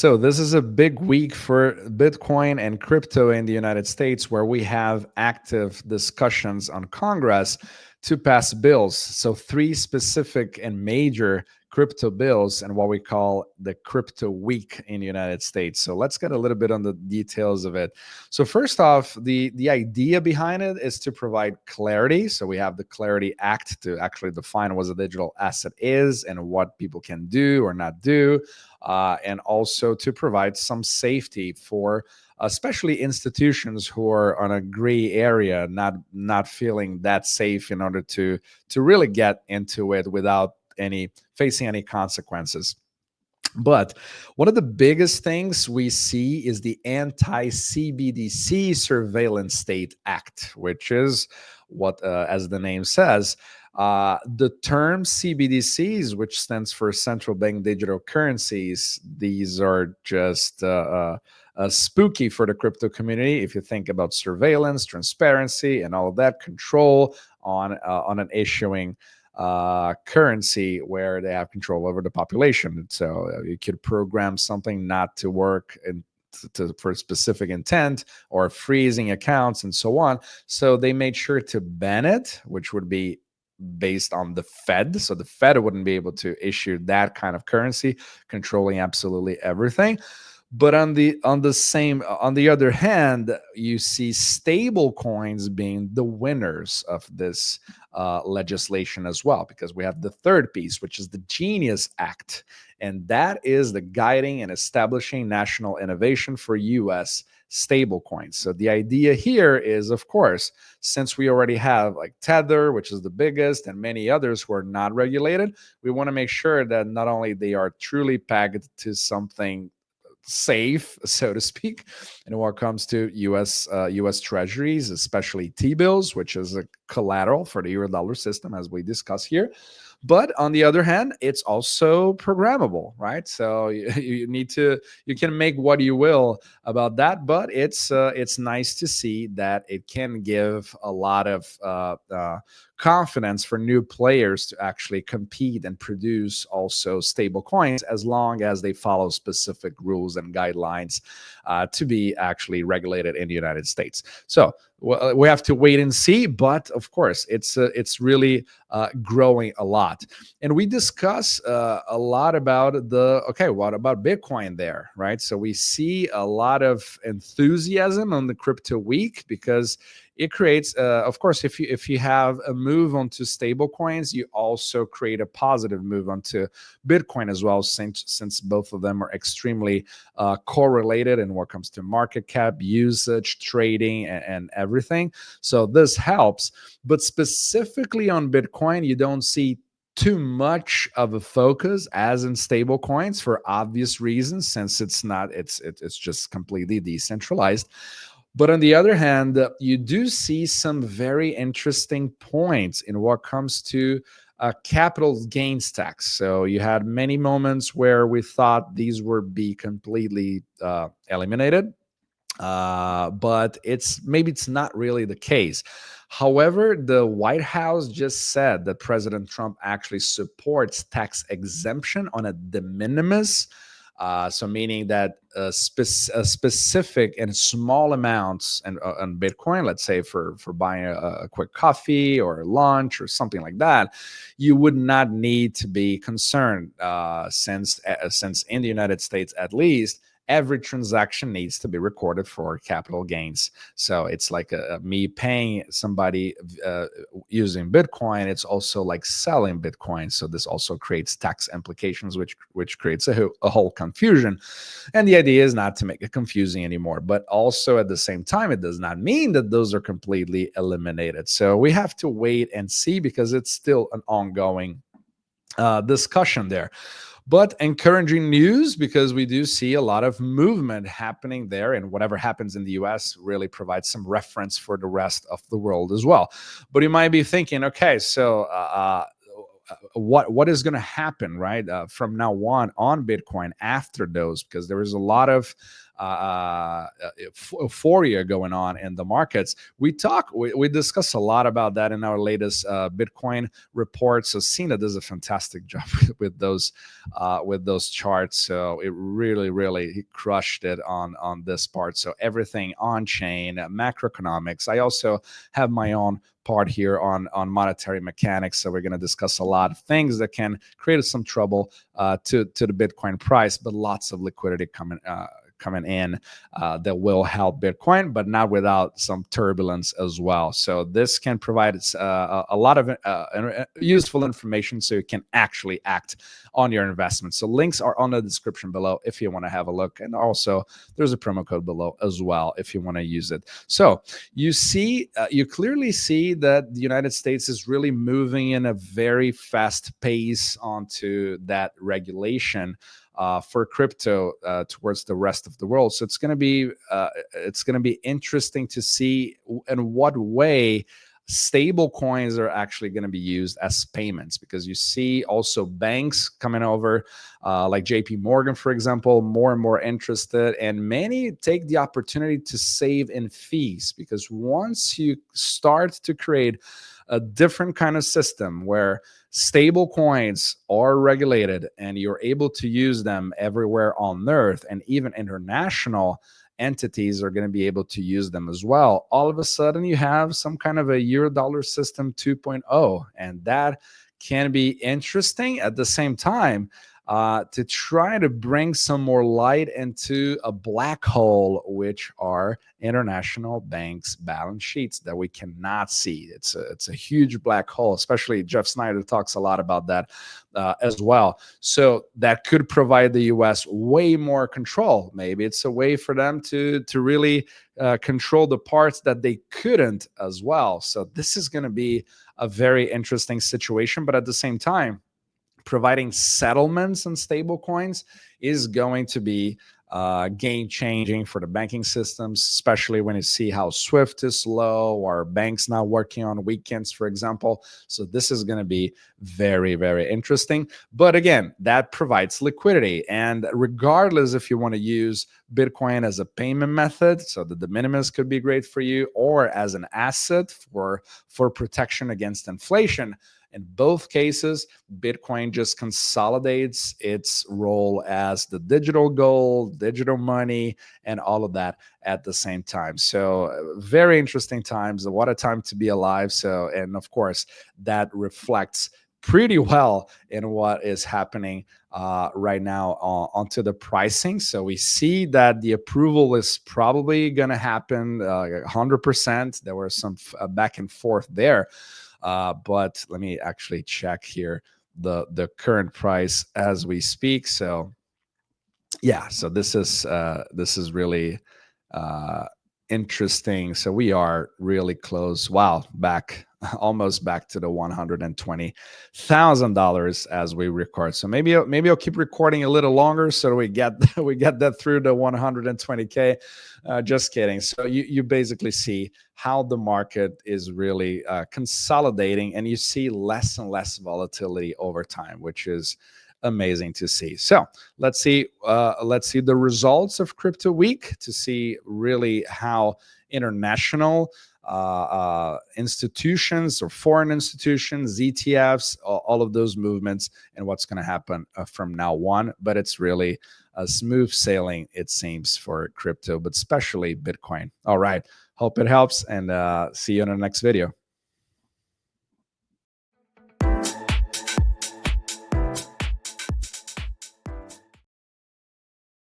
So this is a big week for Bitcoin and crypto in the United States, where we have active discussions on Congress to pass bills. So three specific and major crypto bills and what we call the crypto week in the United States. So let's get a little bit on the details of it. So first off, the idea behind it is to provide clarity. So we have the Clarity Act to actually define what a digital asset is and what people can do or not do, and also to provide some safety for especially institutions who are on a gray area, not feeling that safe in order to really get into it without facing any consequences. But one of the biggest things we see is the Anti-CBDC Surveillance State Act, which is what, as the name says, the term CBDCs, which stands for central bank digital currencies, these are just spooky for the crypto community. If you think about surveillance, transparency, and all of that control on an issuing currency where they have control over the population. So you could program something not to work for a specific intent, or freezing accounts and so on. So they made sure to ban it, which would be based on the Fed. So the Fed wouldn't be able to issue that kind of currency, controlling absolutely everything. But on the other hand, you see stable coins being the winners of this legislation as well, because we have the third piece, which is the Genius Act, and that is the guiding and establishing national innovation for U.S. stablecoins. So the idea here is, of course, since we already have like Tether, which is the biggest, and many others who are not regulated, we want to make sure that not only they are truly pegged to something safe, so to speak, and when it comes to U.S. Treasuries, especially T-bills, which is a collateral for the euro-dollar system, as we discuss here. But on the other hand, it's also programmable, right? So you can make what you will about that, but it's nice to see that it can give a lot of confidence for new players to actually compete and produce also stable coins, as long as they follow specific rules and guidelines to be actually regulated in the United States. So we have to wait and see, but of course, it's really growing a lot. And we discuss a lot about what about Bitcoin there, right? So we see a lot of enthusiasm on the crypto week, because it creates, of course, if you have a move onto stable coins, you also create a positive move onto Bitcoin as well, since both of them are extremely correlated in what comes to market cap, usage, trading, and everything. So this helps. But specifically on Bitcoin, you don't see too much of a focus as in stable coins, for obvious reasons, since it's just completely decentralized. But on the other hand, you do see some very interesting points in what comes to capital gains tax. So you had many moments where we thought these would be completely eliminated, but it's not really the case. However, the White House just said that President Trump actually supports tax exemption on a de minimis. So meaning that specific and small amounts and on Bitcoin, let's say for buying a quick coffee or lunch or something like that, you would not need to be concerned, since in the United States at least, every transaction needs to be recorded for capital gains. So it's like me paying somebody using Bitcoin. It's also like selling Bitcoin. So this also creates tax implications, which creates a whole confusion. And the idea is not to make it confusing anymore. But also at the same time, it does not mean that those are completely eliminated. So we have to wait and see, because it's still an ongoing discussion there. But encouraging news, because we do see a lot of movement happening there, and whatever happens in the US really provides some reference for the rest of the world as well. But you might be thinking, okay, so what is going to happen, right, from now on Bitcoin after those, because there is a lot of euphoria going on in the markets. We discuss a lot about that in our latest Bitcoin report. So Sina does a fantastic job with those charts. So it really he crushed it on this part. So everything on chain, macroeconomics. I also have my own part here on monetary mechanics. So we're going to discuss a lot of things that can create some trouble to the Bitcoin price, but lots of liquidity coming in that will help Bitcoin, but not without some turbulence as well. So this can provide a lot of useful information so you can actually act on your investment. So links are on the description below if you want to have a look. And also there's a promo code below as well if you want to use it. So you clearly see that the United States is really moving in a very fast pace onto that regulation for crypto towards the rest of the world. So it's going to be interesting to see in what way stable coins are actually going to be used as payments, because you see also banks coming over, like JP Morgan, for example, more and more interested, and many take the opportunity to save in fees, because once you start to create a different kind of system where stable coins are regulated and you're able to use them everywhere on earth, and even international entities are going to be able to use them as well, all of a sudden you have some kind of a Eurodollar system 2.0, and that can be interesting at the same time to try to bring some more light into a black hole, which are international banks' balance sheets that we cannot see. It's a huge black hole, especially Jeff Snyder talks a lot about that as well. So that could provide the US way more control. Maybe it's a way for them to really control the parts that they couldn't as well. So this is going to be a very interesting situation, but at the same time, providing settlements on stable coins is going to be game changing for the banking systems, especially when you see how Swift is slow or banks not working on weekends, for example. So this is going to be very interesting. But again, that provides liquidity. And regardless if you want to use Bitcoin as a payment method, so the de minimis could be great for you, or as an asset for protection against inflation, in both cases, Bitcoin just consolidates its role as the digital gold, digital money, and all of that at the same time. So very interesting times. What a time to be alive. So, and of course, that reflects pretty well in what is happening right now onto the pricing. So we see that the approval is probably going to happen 100%. There were some back and forth there. But let me actually check here the current price as we speak. So yeah, so this is really interesting. So we are really close. Wow, almost back to the $120,000 as we record. So maybe I'll keep recording a little longer so we get that through the 120K. Just kidding. So you basically see how the market is really consolidating, and you see less and less volatility over time, which is amazing to see. So let's see the results of Crypto Week to see really how international institutions or foreign institutions, ETFs, all of those movements, and what's going to happen from now on. But it's really a smooth sailing, it seems, for crypto, but especially Bitcoin. All right. Hope it helps, and see you in the next video.